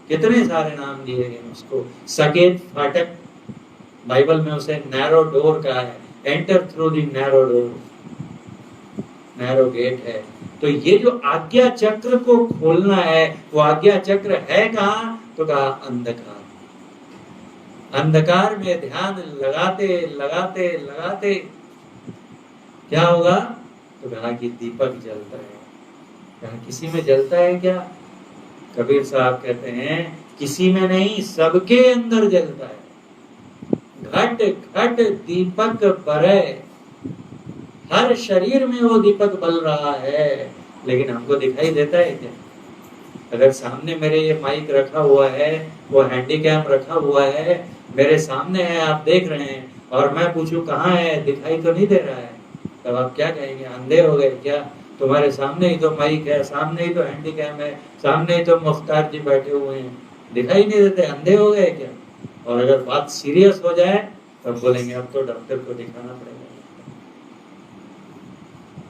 कितने सारे नाम दिए गए उसको। सकेत फाटक, बाइबल में उसे नैरो डोर कहा है। Enter through the narrow door, narrow gate है। तो ये जो आज्ञा चक्र को खोलना है, वो आज्ञा चक्र है कहाँ? तो कहा अंधकार। अंधकार में ध्यान लगाते लगाते लगाते क्या होगा? तो कहा कि दीपक जलता है। कहा किसी में जलता है क्या? कबीर साहब कहते हैं किसी में नहीं, सबके अंदर जलता है। घट घट दीपक बरे, हर शरीर में वो दीपक बल रहा है, लेकिन हमको दिखाई देता है क्या? अगर सामने मेरे ये माइक रखा हुआ है, वो हैंडीकैम रखा हुआ है, मेरे सामने है, आप देख रहे हैं, और मैं पूछूं कहाँ है, दिखाई तो नहीं दे रहा है, तब आप क्या कहेंगे? अंधे हो गए क्या? तुम्हारे सामने ही तो माइक है, सामने ही तो हैंडीकैम है, सामने ही तो मुख्तार जी बैठे हुए हैं, दिखाई नहीं देते, अंधे हो गए क्या? और अगर बात सीरियस हो जाए तब बोलेंगे अब तो डॉक्टर को दिखाना पड़ेगा।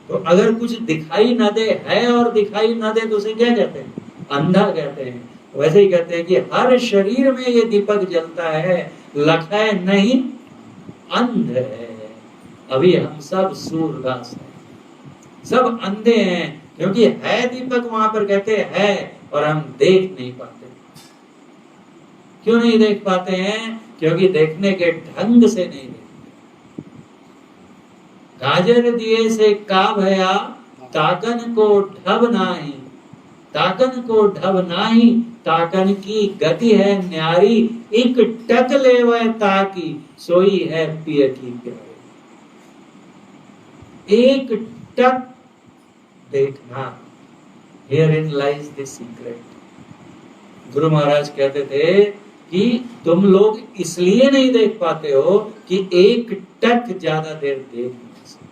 तो अगर कुछ दिखाई ना दे है और दिखाई ना दे तो उसे क्या कहते हैं? अंधा कहते हैं। वैसे ही कहते हैं कि हर शरीर में ये दीपक जलता है, लखै नहीं अंध है। अभी हम सब सूरदास हैं, सब अंधे हैं, क्योंकि है दीपक वहां पर कहते हैं और हम देख नहीं पाते। क्यों नहीं देख पाते हैं? क्योंकि देखने के ढंग से नहीं देखते। गाजर दिए से का भया, ताकन को ढब नाही, ताकन को ढब नाही, ताकन की गति है न्यारी, एक टक लेवे ताकी, सोई है पिय की प्यारी। एक टक देखना, herein lies the secret। Guru Maharaj कहते थे कि तुम लोग इसलिए नहीं देख पाते हो कि एक टक ज्यादा देर देख नहीं सकते।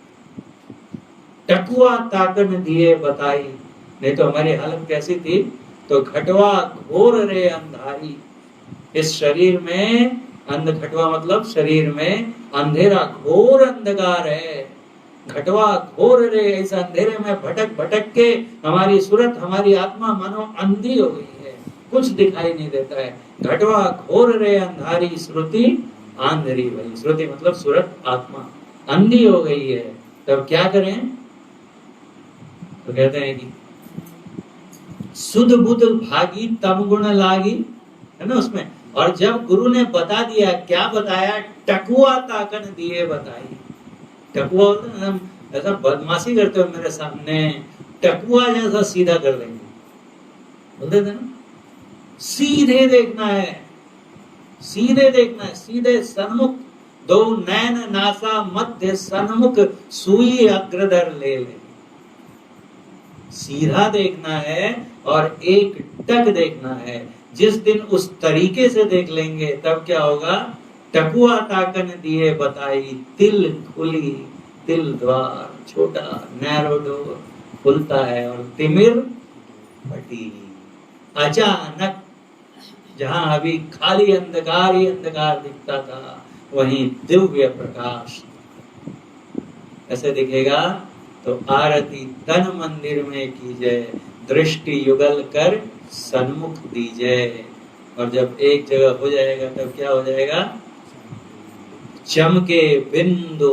टकुआ ताकन दिए बताई, नहीं तो हमारी हालत कैसी थी? तो घटवा घोर रे अंधारी। इस शरीर में घटवा मतलब शरीर में अंधेरा, घोर अंधकार है। घटवा घोर रे, इस अंधेरे में भटक भटक के हमारी सूरत, हमारी आत्मा मानो अंधी हो गई है, कुछ दिखाई नहीं देता है। घटवा घोर रे अंधारी, श्रुति आंधरी भई। श्रुति मतलब सूरत, आत्मा अंधी हो गई है। तब क्या करें? तो कहते हैं कि सुध बुध भागी तम गुण लागी, है ना उसमें। और जब गुरु ने बता दिया, क्या बताया? टकुआ ताकन दिए बताई। टकुआ हम ऐसा बदमाशी करते हो मेरे सामने, टकुआ जैसा सीधा कर देंगे, बोलते थे ना। सीधे देखना है, सीधे देखना है, सीधे सन्मुख, दो नैन नासा मध्य सन्मुख, सुई अग्रधर ले ले। सीधा देखना है और एक टक देखना है। जिस दिन उस तरीके से देख लेंगे तब क्या होगा? टकुआ ताकन दिए बताई, तिल खुली, तिल द्वार छोटा, नैरो डोर खुलता है, और तिमिर फटी। अचानक जहां अभी खाली अंधकार ही अंधकार दिखता था, वहीं दिव्य प्रकाश ऐसे दिखेगा। तो आरती तन मंदिर में कीजिए, दृष्टि युगल कर सन्मुख दीजिए। और जब एक जगह हो जाएगा तब क्या हो जाएगा? चमके बिंदु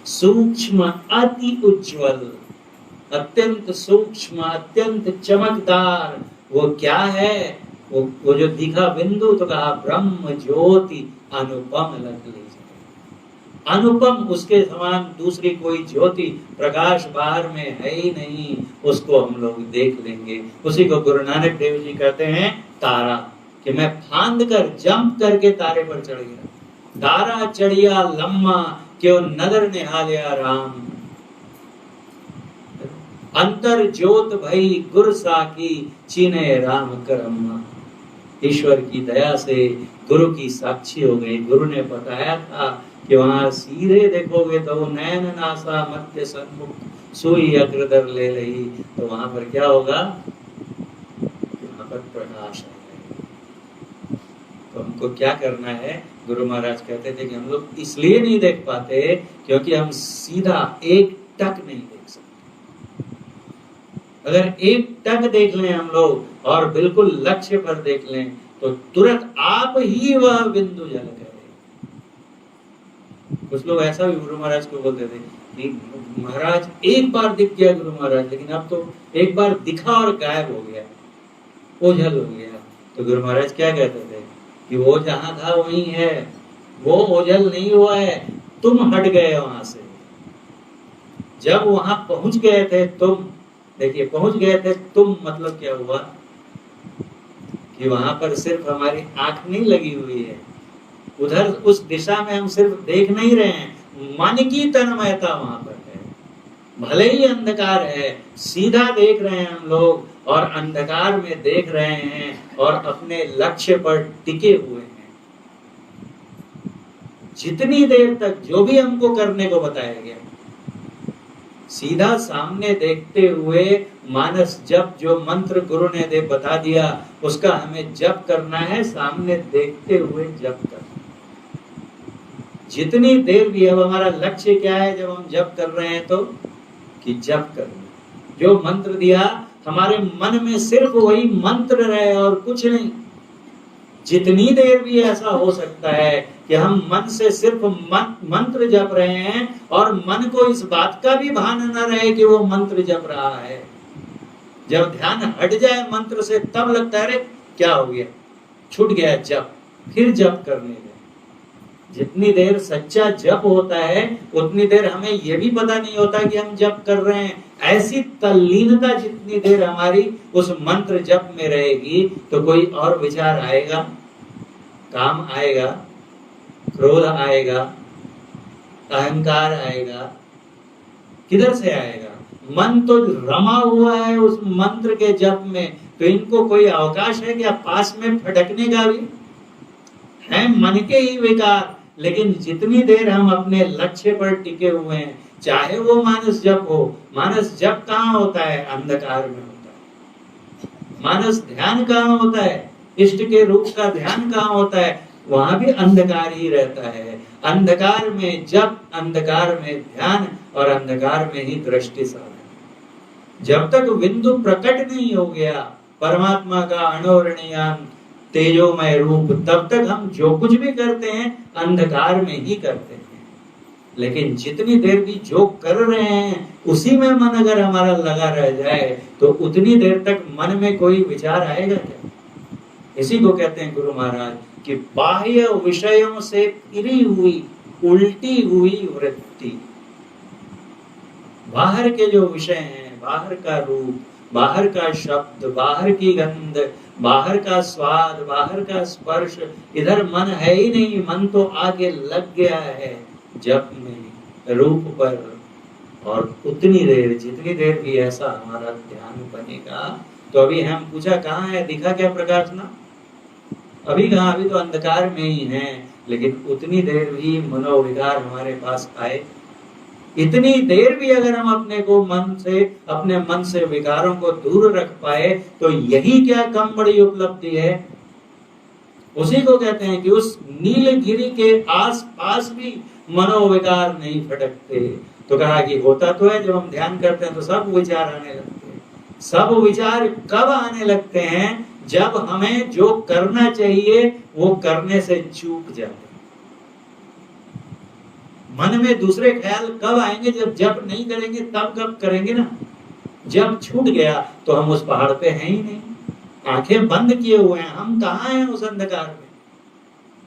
सूक्ष्म अति उज्जवल, अत्यंत सूक्ष्म अत्यंत चमकदार। वो क्या है? वो जो दिखा बिंदु, तो कहा ब्रह्म ज्योति अनुपम लग लीजिए। अनुपम, उसके समान दूसरी कोई ज्योति प्रकाश बाहर में है ही नहीं, उसको हम लोग देख लेंगे। उसी को गुरु नानक देव जी कहते हैं तारा, कि मैं फांद कर जंप करके तारे पर चढ़ गया। तारा चढ़िया लम्मा, क्यों नदर निहालिया राम। अंतर ज्योत भई गुर साकी, चीने राम करम्मा। ईश्वर की दया से गुरु की साक्षी हो गई। गुरु ने बताया था कि वहां सीधे देखोगे तो नैन नासा मध्य सन्मुख सुई अग्रदर ले लही। तो वहां पर क्या होगा? वहां पर प्रकाश है। तो हमको क्या करना है? गुरु महाराज कहते थे कि हम लोग इसलिए नहीं देख पाते क्योंकि हम सीधा एक टक नहीं देख सकते। अगर एक टक देख लें हम लोग और बिल्कुल लक्ष्य पर देख लें, तो तुरंत आप ही वह बिंदु जल गए। कुछ लोग ऐसा भी गुरु महाराज को बोलते थे कि महाराज एक बार दिख गया गुरु महाराज, लेकिन अब तो एक बार दिखा और गायब हो गया, ओझल हो गया। तो गुरु महाराज क्या कहते थे कि वो जहां था वहीं है, वो ओझल नहीं हुआ है, तुम हट गए वहां से। जब वहां पहुंच गए थे तुम, देखिए पहुंच गए थे तुम, मतलब क्या हुआ कि वहां पर सिर्फ हमारी आंख नहीं लगी हुई है, उधर उस दिशा में हम सिर्फ देख नहीं रहे हैं, मन की तन्मयता वहां पर है। भले ही अंधकार है, सीधा देख रहे हैं हम लोग, और अंधकार में देख रहे हैं और अपने लक्ष्य पर टिके हुए हैं। जितनी देर तक जो भी हमको करने को बताया गया, सीधा सामने देखते हुए मानस जप, जो मंत्र गुरु ने बता दिया, उसका हमें जप करना है, सामने देखते हुए जप करना। जितनी देर भी, अब हमारा लक्ष्य क्या है जब हम जप कर रहे हैं, तो कि जप करना। जो मंत्र दिया हमारे मन में सिर्फ वही मंत्र रहे और कुछ नहीं। जितनी देर भी ऐसा हो सकता है कि हम मन से सिर्फ मंत्र जप रहे हैं और मन को इस बात का भी भान न रहे कि वो मंत्र जप रहा है। जब ध्यान हट जाए मंत्र से, तब लगता है अरे क्या हो गया, छूट गया जप, फिर जप करने में। जितनी देर सच्चा जप होता है उतनी देर हमें यह भी पता नहीं होता कि हम जप कर रहे हैं। ऐसी तल्लीनता जितनी देर हमारी उस मंत्र जप में रहेगी, तो कोई और विचार आएगा, काम आएगा, क्रोध आएगा, अहंकार आएगा, किधर से आएगा? मन तो रमा हुआ है उस मंत्र के जप में, तो इनको कोई अवकाश है क्या पास में फटकने का? भी है मन के ही विकार। लेकिन जितनी देर हम अपने लक्ष्य पर टिके हुए हैं, चाहे वो मानस जप हो, मानस जप कहाँ होता है? अंधकार में होता है। मानस ध्यान कहाँ होता है? इष्ट के रूप का ध्यान कहाँ होता है? वहां भी अंधकार ही रहता है। अंधकार में जप, अंधकार में ध्यान और अंधकार में ही दृष्टि साधन। जब तक बिंदु प्रकट नहीं हो गया परमात्मा का अणोरणीयान तेजोमय रूप, तब तक हम जो कुछ भी करते हैं अंधकार में ही करते हैं। लेकिन जितनी देर भी जो कर रहे हैं उसी में मन अगर हमारा लगा रह जाए, तो उतनी देर तक मन में कोई विचार आएगा क्या? इसी को कहते हैं गुरु महाराज कि बाह्य विषयों से फिरी हुई उल्टी हुई वृत्ति। बाहर के जो विषय हैं, बाहर का रूप, बाहर का शब्द, बाहर की गंध, बाहर का स्वाद, बाहर का स्पर्श, इधर मन है ही नहीं। मन तो आगे लग गया है जप में, रूप पर। और उतनी देर, जितनी देर भी ऐसा हमारा ध्यान बनेगा, तो अभी हम पूछा कहाँ है, दिखा क्या प्रकाश ना? अभी कहाँ? अभी तो अंधकार में ही है। लेकिन उतनी देर भी मनोविकार हमारे पास आए, इतनी देर भी अगर हम अपने को अपने मन से विकारों को दूर रख पाए, तो यही क्या कम बड़ी उपलब्धि है। उसी को कहते हैं कि उस नीलगिरी के आस पास भी मनोविकार नहीं भटकते। तो कहा कि होता तो है, जब हम ध्यान करते हैं तो सब विचार आने लगते हैं। सब विचार कब आने लगते हैं? जब हमें जो करना चाहिए वो करने से चूक जाते हैं। मन में दूसरे ख्याल कब आएंगे? जब जब नहीं करेंगे तब कब करेंगे ना। जब छूट गया तो हम उस पहाड़ पे हैं ही नहीं, आंखें बंद किए हुए हैं, हम कहाँ हैं उस अंधकार में।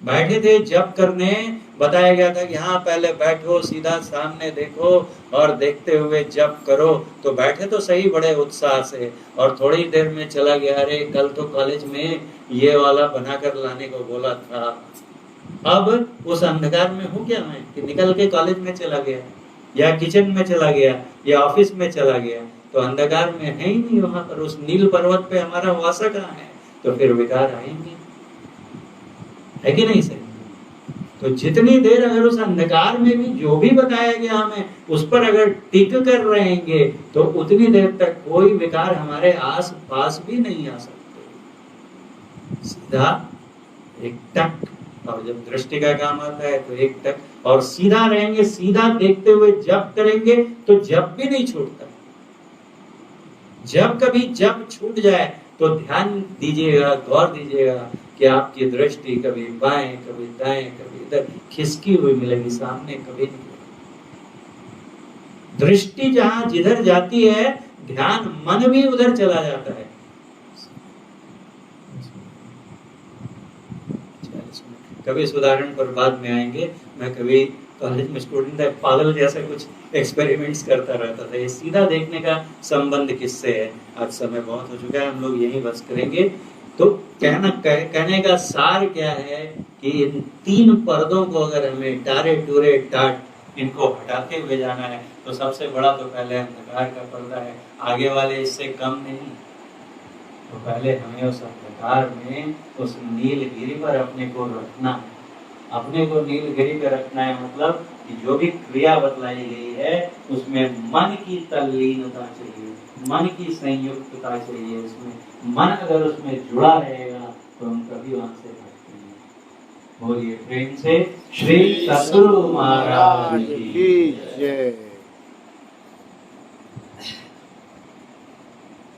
बैठे थे जप करने, बताया गया था कि हाँ पहले बैठो, सीधा सामने देखो और देखते हुए जप करो। तो बैठे तो सही बड़े उत्साह से, और थोड़ी देर में चला गया, अरे कल तो कॉलेज में ये वाला बनाकर लाने को बोला था। अब उस अंधकार में हूँ क्या मैं कि निकल के कॉलेज में चला गया, या किचन में चला गया, या ऑफिस में चला गया। तो अंधकार में है ही नहीं वहां पर, उस नील पर्वत पे हमारा वासा कहाँ है? तो फिर विकार आएंगे, है कि नहीं सही? तो जितनी देर अगर उस अंधकार में भी जो भी बताया गया हमें उस पर अगर टिक कर रहेंगे तो उतनी देर तक कोई विकार हमारे आस पास भी नहीं आ सकते। सीधा एक टक, और जब दृष्टि का काम आता है तो एक टक, और सीधा रहेंगे, सीधा देखते हुए जब करेंगे तो जब भी नहीं छूटता। जब कभी जब छूट जाए तो ध्यान दीजिएगा, गौर दीजिएगा कि आपकी दृष्टि कभी बाएं, कभी दाएं, कभी इधर खिसकी हुई मिलेगी, सामने कभी नहीं। दृष्टि जहां जिधर जाती है ध्यान, मन भी उधर चला जाता है। कभी इस उदाहरण पर बाद में आएंगे। मैं कभी कॉलेज में स्टूडेंट है, पागल जैसा कुछ एक्सपेरिमेंट्स करता रहता था। ये सीधा देखने का संबंध किससे है? आज समय बहुत हो चुका है, हम लोग यही बस करेंगे। तो कहने का सार क्या है कि इन तीन पर्दों को अगर हमें टारे टूरे टाट इनको हटाते हुए जाना है तो सबसे बड़ा तो पहले अंधकार का पर्दा है, आगे वाले इससे कम नहीं। तो पहले हमें उस अंधकार में उस नीलगिरी पर अपने को रखना है। अपने को नीलगिरी पर रखना है मतलब कि जो भी क्रिया बतलाई गई है उसमें मन की तल्लीनता चाहिए, मन की संयुक्तता चाहिए। उसमें मन अगर उसमें जुड़ा रहेगा तो हम कभी वहां से भटकेंगे नहीं। बोलिए प्रेम से श्री सद्गुरु महाराज की जय।